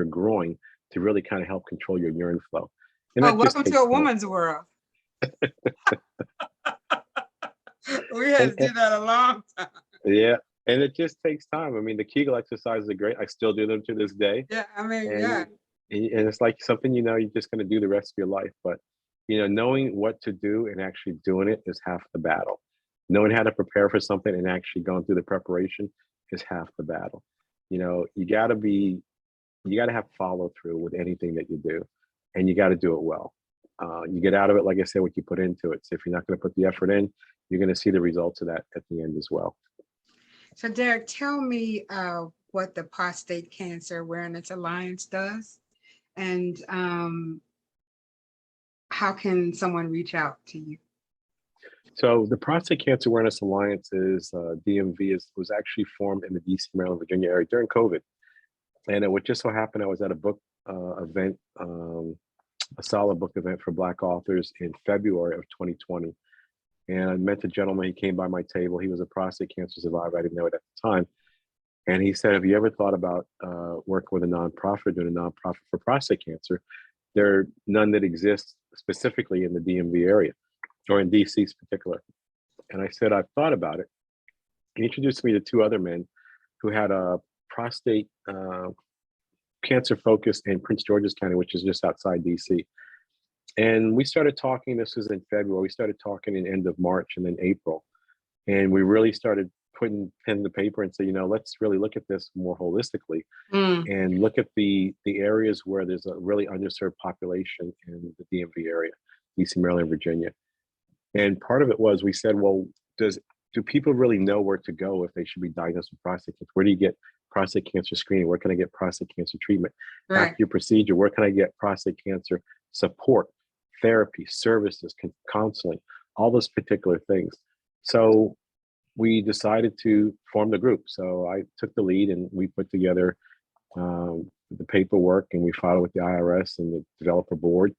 groin to really kind of help control your urine flow. And Oh, that just welcome to takes a time. woman's world. We had to do And that a long time. yeah, and it just takes time. I mean, the Kegel exercises are great. I still do them to this day. Yeah, I mean, And yeah. and it's like something, you know, you're just going to do the rest of your life. But, you know, knowing what to do and actually doing it is half the battle. Knowing how to prepare for something and actually going through the preparation is half the battle. You know, you got to have follow through with anything that you do, and you got to do it well. You get out of it, like I said, what you put into it. So if you're not going to put the effort in, you're going to see the results of that at the end as well. So Derrick, tell me what the Prostate Cancer Awareness Alliance does, and how can someone reach out to you? So the Prostate Cancer Awareness Alliance is DMV was actually formed in the DC, Maryland, Virginia area during COVID. And it would just so happen I was at a book event, a solid book event for Black authors in February of 2020. And I met the gentleman, he came by my table. He was a prostate cancer survivor. I didn't know it at the time. And he said, have you ever thought about working with a nonprofit, doing a nonprofit for prostate cancer? There are none that exist specifically in the DMV area or in DC in particular. And I said, I've thought about it. He introduced me to two other men who had a prostate cancer focus in Prince George's County, which is just outside DC. And we started talking, this was in February, we started talking in end of March and then April. And we really started putting pen to paper and say, you know, let's really look at this more holistically and look at the areas where there's a really underserved population in the DMV area, DC, Maryland, Virginia. And part of it was, we said, well, do people really know where to go if they should be diagnosed with prostate cancer? Where do you get prostate cancer screening? Where can I get prostate cancer treatment? Right. After your procedure, where can I get prostate cancer support, therapy, services, counseling, all those particular things? So we decided to form the group. So I took the lead and we put together the paperwork, and we filed with the IRS and the developer board.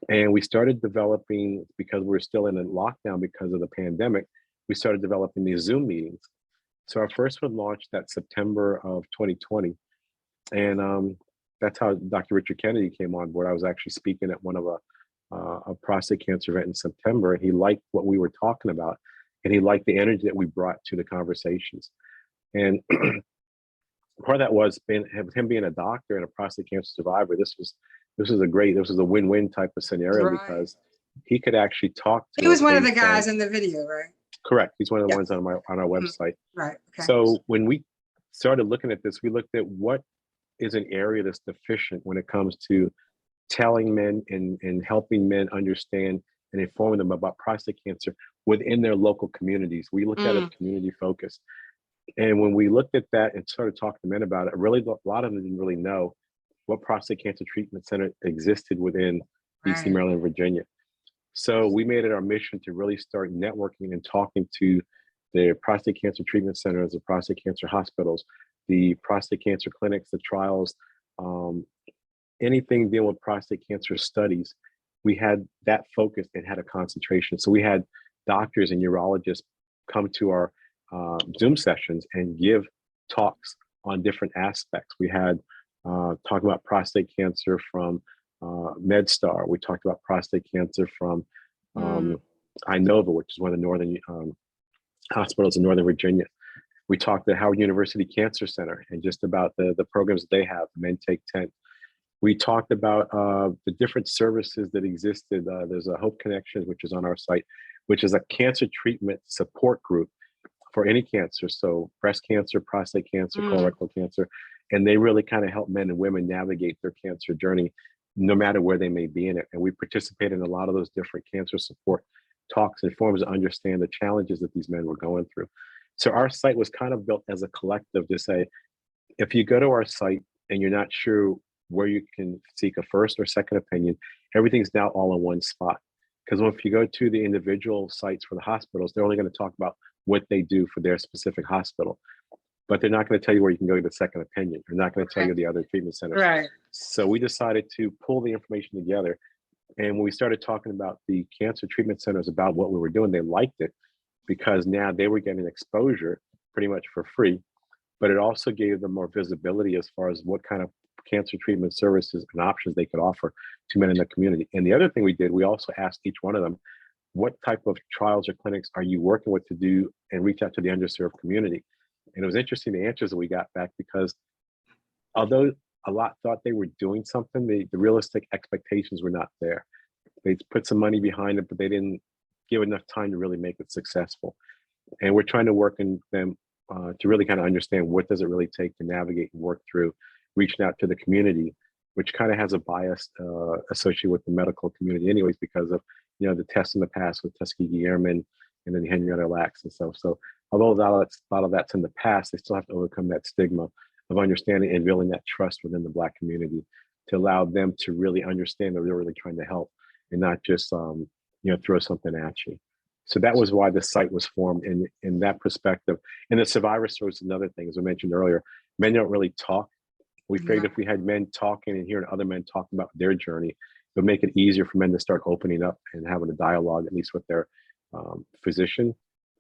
And we started developing, because we were still in a lockdown because of the pandemic, we started developing these Zoom meetings. So our first one launched that September of 2020. And that's how Dr. Richard Kennedy came on board. I was actually speaking at one of a prostate cancer event in September, and he liked what we were talking about, and he liked the energy that we brought to the conversations. And part of that was him being a doctor and a prostate cancer survivor. This was a win-win type of scenario, Right. because he could actually talk to He was us one of the based guys on, in the video, right? correct. He's one of the Yeah. ones on our website. Right. Okay. So when we started looking at this, we looked at what is an area that's deficient when it comes to telling men and helping men understand and informing them about prostate cancer within their local communities. We looked at it as community focused. And when we looked at that and started talking to men about it, really a lot of them didn't really know what prostate cancer treatment center existed within DC, Right. Maryland, Virginia. So we made it our mission to really start networking and talking to the prostate cancer treatment centers, the prostate cancer hospitals, the prostate cancer clinics, the trials, anything dealing with prostate cancer studies. We had that focus and had a concentration. So we had doctors and urologists come to our Zoom sessions and give talks on different aspects. We had talking about prostate cancer from MedStar. We talked about prostate cancer from Inova, which is one of the northern hospitals in Northern Virginia. We talked at Howard University Cancer Center and just about the programs that they have, Men Take 10. We talked about the different services that existed. There's a Hope Connections, which is on our site, which is a cancer treatment support group for any cancer. So breast cancer, prostate cancer, colorectal cancer. And they really kind of help men and women navigate their cancer journey, no matter where they may be in it. And we participate in a lot of those different cancer support talks and forums to understand the challenges that these men were going through. So our site was kind of built as a collective to say, if you go to our site and you're not sure where you can seek a first or second opinion, everything's now all in one spot. Because if you go to the individual sites for the hospitals, they're only going to talk about what they do for their specific hospital. But they're not going to tell you where you can go get a second opinion. They're not going to tell you the other treatment centers. Right. So we decided to pull the information together. And when we started talking about the cancer treatment centers about what we were doing, they liked it because now they were getting exposure pretty much for free. But it also gave them more visibility as far as what kind of cancer treatment services and options they could offer to men in the community. And the other thing we did, we also asked each one of them, what type of trials or clinics are you working with to do and reach out to the underserved community? And it was interesting, the answers that we got back, because although a lot thought they were doing something, the realistic expectations were not there. They put some money behind it, but they didn't give enough time to really make it successful. And we're trying to work in them to really kind of understand what does it really take to navigate and work through reaching out to the community, which kind of has a bias associated with the medical community anyways, because of, you know, the tests in the past with Tuskegee Airmen and then Henrietta Lacks and stuff. So although a lot of that's in the past, they still have to overcome that stigma of understanding and building that trust within the Black community to allow them to really understand that they're really trying to help and not just you know, throw something at you. So that was why the site was formed in that perspective. And the survivors was another thing, as I mentioned earlier, men don't really talk. We figured if we had men talking and hearing other men talking about their journey, it would make it easier for men to start opening up and having a dialogue, at least with their physician,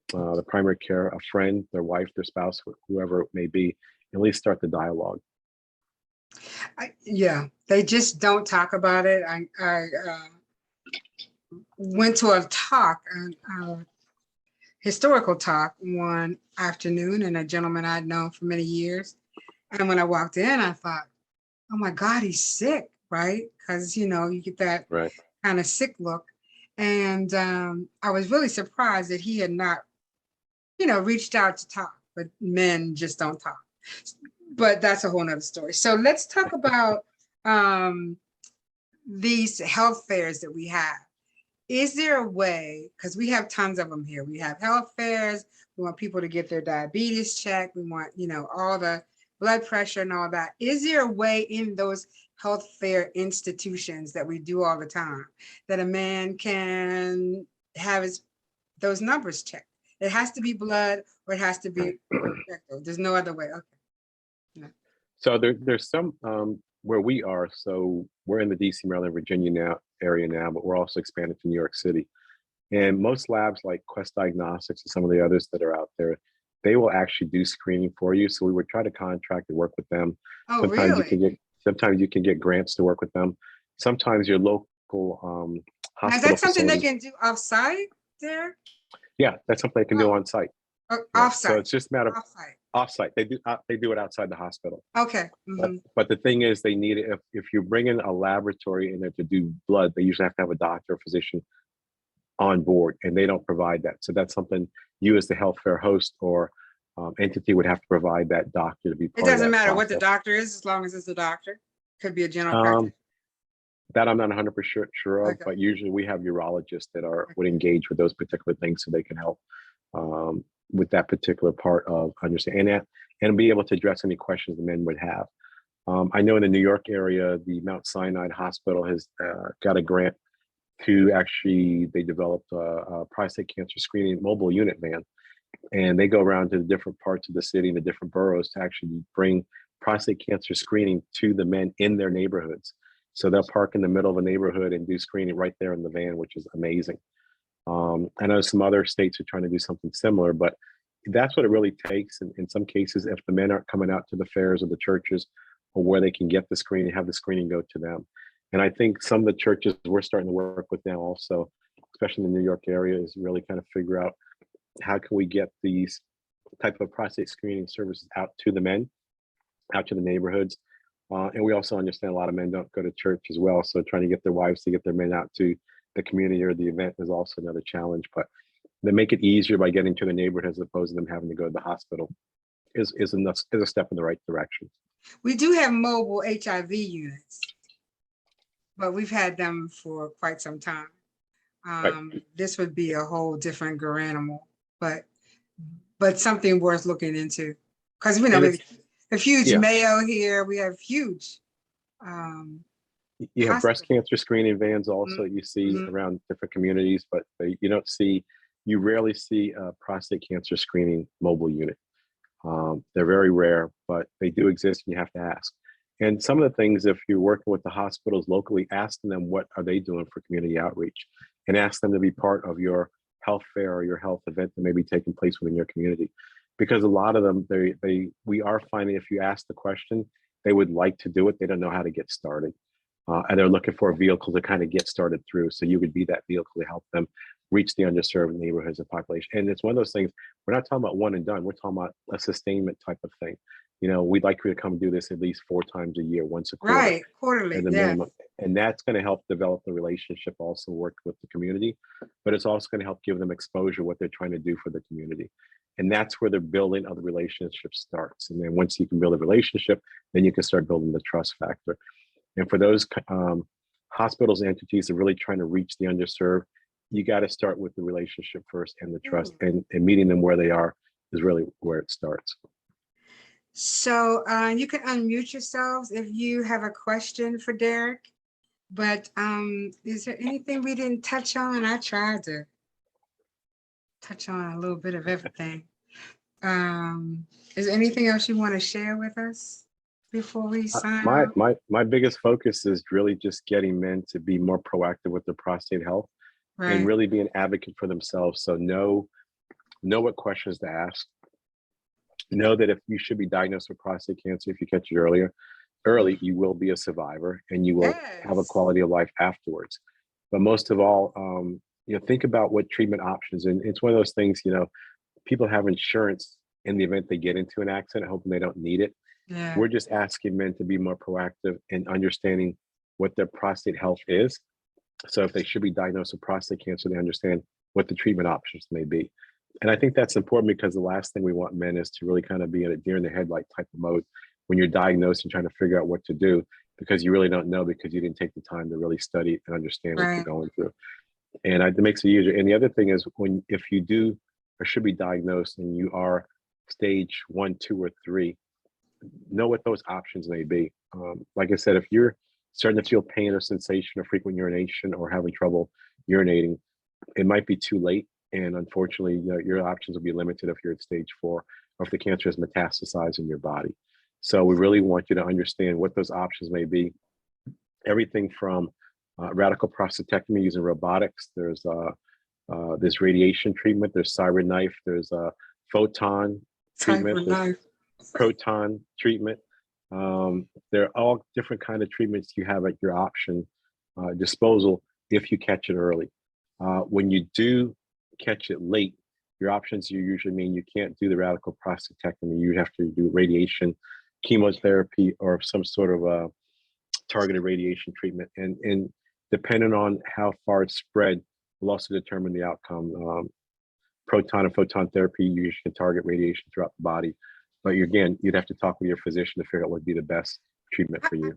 the primary care, a friend, their wife, their spouse, whoever it may be, at least start the dialogue. Yeah, they just don't talk about it. I went to a talk, a historical talk one afternoon, and a gentleman I'd known for many years. And when I walked in, I thought, oh my God, he's sick, right? Because, you know, you get that kind of sick look. And I was really surprised that he had not, you know, reached out to talk, but men just don't talk. But that's a whole nother story. So let's talk about these health fairs that we have. Is there a way, because we have tons of them here, we have health fairs, we want people to get their diabetes checked, we want, you know, all the blood pressure and all that. Is there a way in those health fair institutions that we do all the time that a man can have those numbers checked? It has to be blood or it has to be rectal. There's no other way. Okay. Yeah. So there's some where we are. So we're in the DC, Maryland, Virginia area now, but we're also expanding to New York City. And most labs like Quest Diagnostics and some of the others that are out there, they will actually do screening for you. So we would try to contract and work with them. Oh, sometimes really? Sometimes you can get grants to work with them. Sometimes your local hospital. Is that something they can do off-site there? Yeah, that's something they can do on site. Off-site. So it's just a matter of off-site. Off-site. They do it outside the hospital. Okay. But the thing is, they need it if you bring in a laboratory in there to do blood, they usually have to have a doctor or physician on board, and they don't provide that. So that's something you as the health fair host or entity would have to provide that doctor to be part of that. It doesn't matter what the doctor is, as long as it's a doctor. Could be a general practitioner. That I'm not 100% sure of, but usually we have urologists that would engage with those particular things so they can help with that particular part of understanding that and be able to address any questions the men would have. I know in the New York area, the Mount Sinai Hospital has got a grant to actually, they developed a prostate cancer screening mobile unit van. And they go around to the different parts of the city and the different boroughs to actually bring prostate cancer screening to the men in their neighborhoods. So they'll park in the middle of a neighborhood and do screening right there in the van, which is amazing. I know some other states are trying to do something similar, but that's what it really takes. In some cases, if the men aren't coming out to the fairs or the churches or where they can get the screening, have the screening go to them. And I think some of the churches we're starting to work with now also, especially in the New York area, is really kind of figure out how can we get these type of prostate screening services out to the men, out to the neighborhoods. And we also understand a lot of men don't go to church as well. So trying to get their wives to get their men out to the community or the event is also another challenge. But they make it easier by getting to the neighborhood as opposed to them having to go to the hospital is a step in the right direction. We do have mobile HIV units, but we've had them for quite some time. This would be a whole different animal, but something worth looking into, because we know we have huge Mayo here. We have huge. You have breast cancer screening vans also you see around different communities, but you rarely see a prostate cancer screening mobile unit. They're very rare, but they do exist and you have to ask. And some of the things, if you're working with the hospitals locally, ask them what are they doing for community outreach and ask them to be part of your health fair or your health event that may be taking place within your community. Because a lot of them, we are finding if you ask the question, they would like to do it. They don't know how to get started. And they're looking for a vehicle to kind of get started through. So you would be that vehicle to help them reach the underserved neighborhoods and population. And it's one of those things, we're not talking about one and done. We're talking about a sustainment type of thing. You know, we'd like you to come do this at least 4 times a year, once a quarter. Right, quarterly, At the yeah. minimum. And that's going to help develop the relationship, also work with the community, but it's also going to help give them exposure what they're trying to do for the community. And that's where the building of the relationship starts. And then once you can build a relationship, then you can start building the trust factor. And for those hospitals and entities that are really trying to reach the underserved, you got to start with the relationship first and the trust, and meeting them where they are is really where it starts. So you can unmute yourselves if you have a question for Derrick, but is there anything we didn't touch on? I tried to touch on a little bit of everything. Is there anything else you want to share with us before we sign off? My biggest focus is really just getting men to be more proactive with their prostate health, Right. and really be an advocate for themselves. So know what questions to ask. Know that if you should be diagnosed with prostate cancer, if you catch it early, you will be a survivor and you will have a quality of life afterwards. But most of all, you know, think about what treatment options, and it's one of those things, you know, people have insurance in the event they get into an accident, hoping they don't need it. Yeah. We're just asking men to be more proactive in understanding what their prostate health is. So if they should be diagnosed with prostate cancer, they understand what the treatment options may be. And I think that's important, because the last thing we want men is to really kind of be in a deer in the headlight type of mode when you're diagnosed and trying to figure out what to do, because you really don't know, because you didn't take the time to really study and understand what you're going through. And it makes it easier. And the other thing is, if you do or should be diagnosed and you are stage 1, 2, or 3, know what those options may be. Like I said, if you're starting to feel pain or sensation or frequent urination or having trouble urinating, it might be too late. And unfortunately, you know, your options will be limited if you're at stage 4, or if the cancer has metastasized in your body. So we really want you to understand what those options may be. Everything from radical prostatectomy using robotics. There's radiation treatment. There's CyberKnife. There's photon treatment. There's proton treatment. There are all different kind of treatments you have at your option disposal if you catch it early. When you do catch it late, your options usually mean you can't do the radical prostatectomy. You have to do radiation, chemotherapy, or some sort of targeted radiation treatment. And depending on how far it's spread, will also determine the outcome. Proton and photon therapy usually can target radiation throughout the body. But again, you'd have to talk with your physician to figure out what would be the best treatment for you.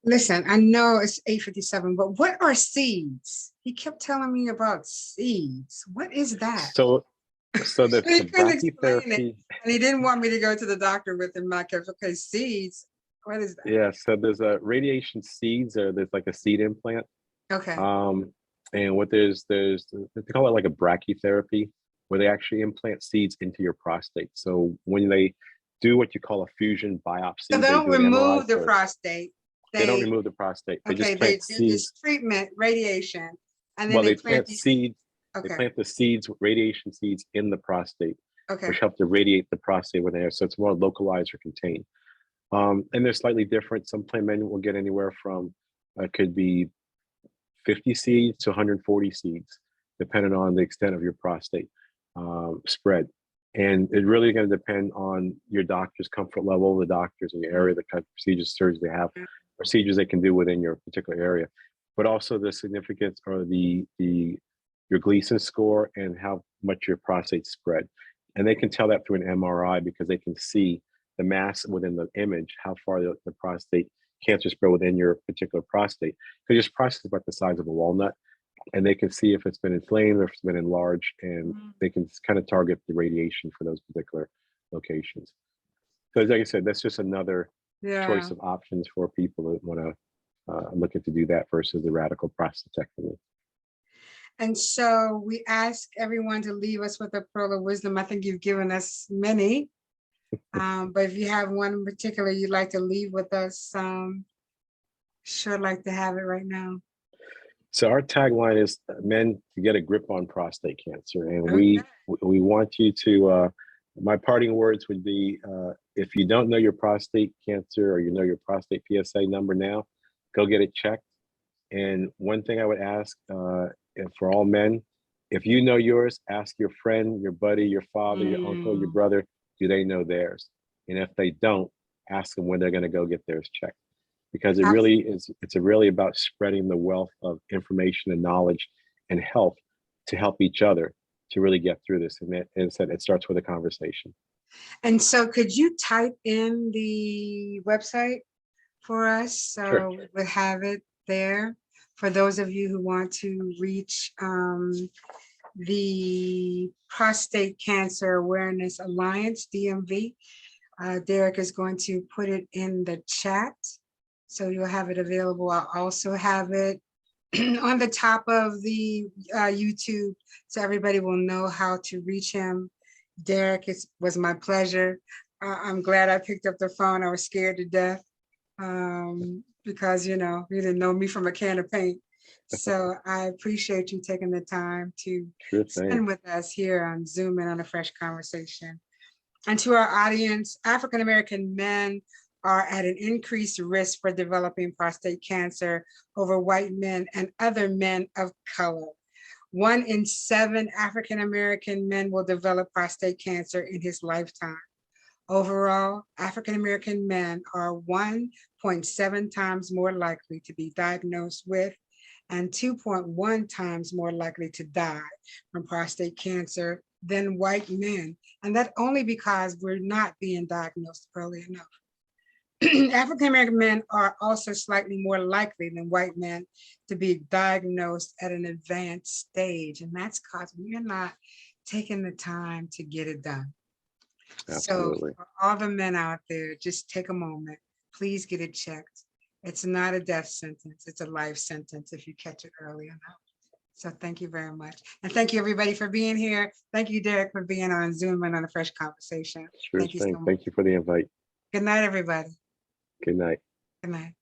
Listen, I know it's 8:57, but what are seeds? He kept telling me about seeds. What is that? So the brachytherapy, and he didn't want me to go to the doctor with him. I kept, okay, seeds. What is that? Yeah, so there's a radiation seeds, or there's like a seed implant. Okay. And what they call it like a brachytherapy, where they actually implant seeds into your prostate. So when they do what you call a fusion biopsy, so they don't remove the prostate. They don't remove the prostate. They just plant seeds. This treatment, radiation, and then they plant seeds. Okay. They plant the seeds, radiation seeds, in the prostate, okay, which help to radiate the prostate when they're, so it's more localized or contained. And they're slightly different. Some plant men will get anywhere from could be 50 seeds to 140 seeds, depending on the extent of your prostate spread. And it's really going to depend on your doctor's comfort level, the doctors in your area, the kind of procedures, surgeries they have, procedures they can do within your particular area, but also the significance, or your Gleason score, and how much your prostate spread. And they can tell that through an MRI, because they can see the mass within the image, how far the prostate cancer spread within your particular prostate. Because your prostate is about the size of a walnut, and they can see if it's been inflamed or if it's been enlarged, and they can kind of target the radiation for those particular locations. So like I said, that's just another choice of options for people that want to look into do that versus the radical prostatectomy. And so we ask everyone to leave us with a pearl of wisdom. I think you've given us many, but if you have one in particular you'd like to leave with us, sure like to have it right now. So our tagline is men to get a grip on prostate cancer. And we want you to my parting words would be, if you don't know your prostate cancer or you know your prostate PSA number now, go get it checked. And one thing I would ask for all men, if you know yours, ask your friend, your buddy, your father, your uncle, your brother, do they know theirs? And if they don't, ask them when they're going to go get theirs checked. Because it really is, it's really about spreading the wealth of information and knowledge and help to help each other to really get through this. And it starts with a conversation. And so could you type in the website for us? So Sure. we'll have it there for those of you who want to reach the Prostate Cancer Awareness Alliance, DMV. Derrick is going to put it in the chat, so you'll have it available. I'll also have it on the top of the YouTube, so everybody will know how to reach him. Derrick, it was my pleasure. I'm glad I picked up the phone. I was scared to death because, you know, you didn't know me from a can of paint. So I appreciate you taking the time to spend with us here on Zoom and on a fresh conversation. And to our audience, African-American men are at an increased risk for developing prostate cancer over white men and other men of color. 1 in 7 African-American men will develop prostate cancer in his lifetime. Overall, African-American men are 1.7 times more likely to be diagnosed with and 2.1 times more likely to die from prostate cancer than white men. And that only because we're not being diagnosed early enough. African-American men are also slightly more likely than white men to be diagnosed at an advanced stage. And that's because we're not taking the time to get it done. Absolutely. So for all the men out there, just take a moment, please get it checked. It's not a death sentence, it's a life sentence if you catch it early enough. So thank you very much. And thank you everybody for being here. Thank you, Derrick, for being on Zoom and on a fresh conversation. Sure Thank you so thing. much. Thank you for the invite. Good night, everybody. Good night. Good night.